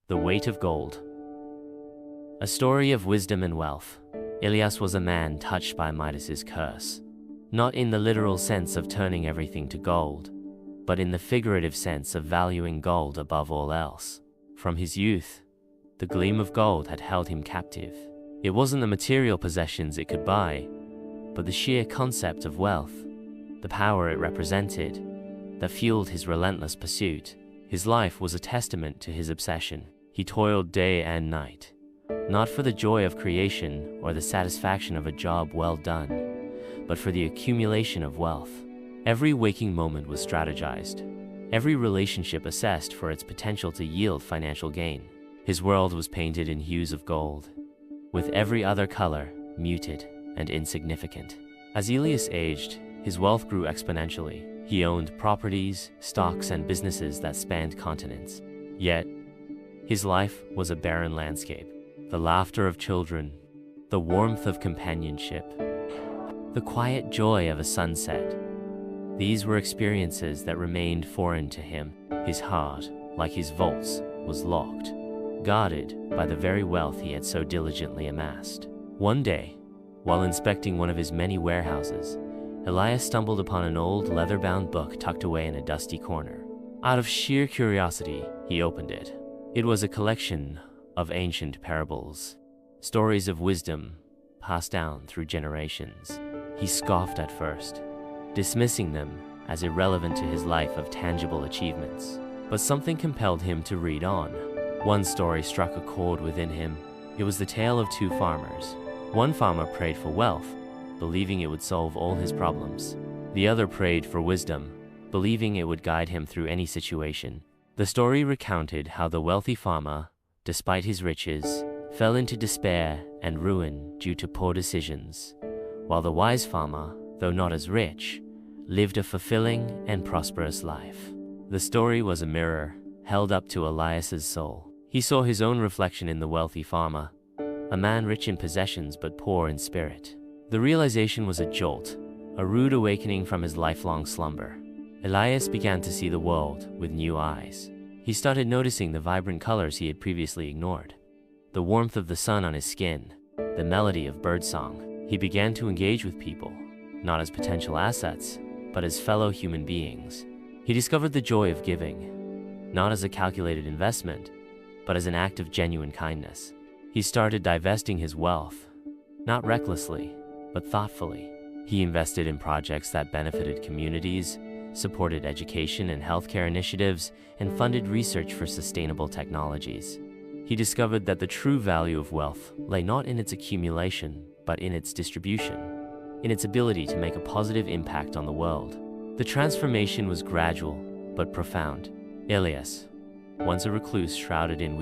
The Weight of Gold. A story of wisdom and wealth. Elias was a man touched by Midas's curse, not in the literal sense of turning everything to gold, but in the figurative sense of valuing gold above all else. From his youth, the gleam of gold had held him captive. It wasn't the material possessions it could buy, but the sheer concept of wealth, the power it represented, that fueled his relentless pursuit. His life was a testament to his obsession. He toiled day and night, not for the joy of creation or the satisfaction of a job well done, but for the accumulation of wealth. Every waking moment was strategized, every relationship assessed for its potential to yield financial gain. His world was painted in hues of gold, with every other color muted and insignificant. As Elias aged, his wealth grew exponentially. He owned properties, stocks, and businesses that spanned continents. Yet, his life was a barren landscape. The laughter of children, the warmth of companionship, the quiet joy of a sunset. These were experiences that remained foreign to him. His heart, like his vaults, was locked, guarded by the very wealth he had so diligently amassed. One day, while inspecting one of his many warehouses, Elias stumbled upon an old leather-bound book tucked away in a dusty corner. Out of sheer curiosity, he opened it. It was a collection of ancient parables, stories of wisdom passed down through generations. He scoffed at first, dismissing them as irrelevant to his life of tangible achievements. But something compelled him to read on. One story struck a chord within him. It was the tale of two farmers. One farmer prayed for wealth, believing it would solve all his problems. The other prayed for wisdom, believing it would guide him through any situation. The story recounted how the wealthy farmer, despite his riches, fell into despair and ruin due to poor decisions, while the wise farmer, though not as rich, lived a fulfilling and prosperous life. The story was a mirror held up to Elias's soul. He saw his own reflection in the wealthy farmer, a man rich in possessions but poor in spirit. The realization was a jolt, a rude awakening from his lifelong slumber. Elias began to see the world with new eyes. He started noticing the vibrant colors he had previously ignored, the warmth of the sun on his skin, the melody of birdsong. He began to engage with people, not as potential assets, but as fellow human beings. He discovered the joy of giving, not as a calculated investment, but as an act of genuine kindness. He started divesting his wealth, not recklessly, but thoughtfully. He invested in projects that benefited communities, supported education and healthcare initiatives, and funded research for sustainable technologies. He discovered that the true value of wealth lay not in its accumulation, but in its distribution, in its ability to make a positive impact on the world. The transformation was gradual, but profound. Elias, once a recluse shrouded in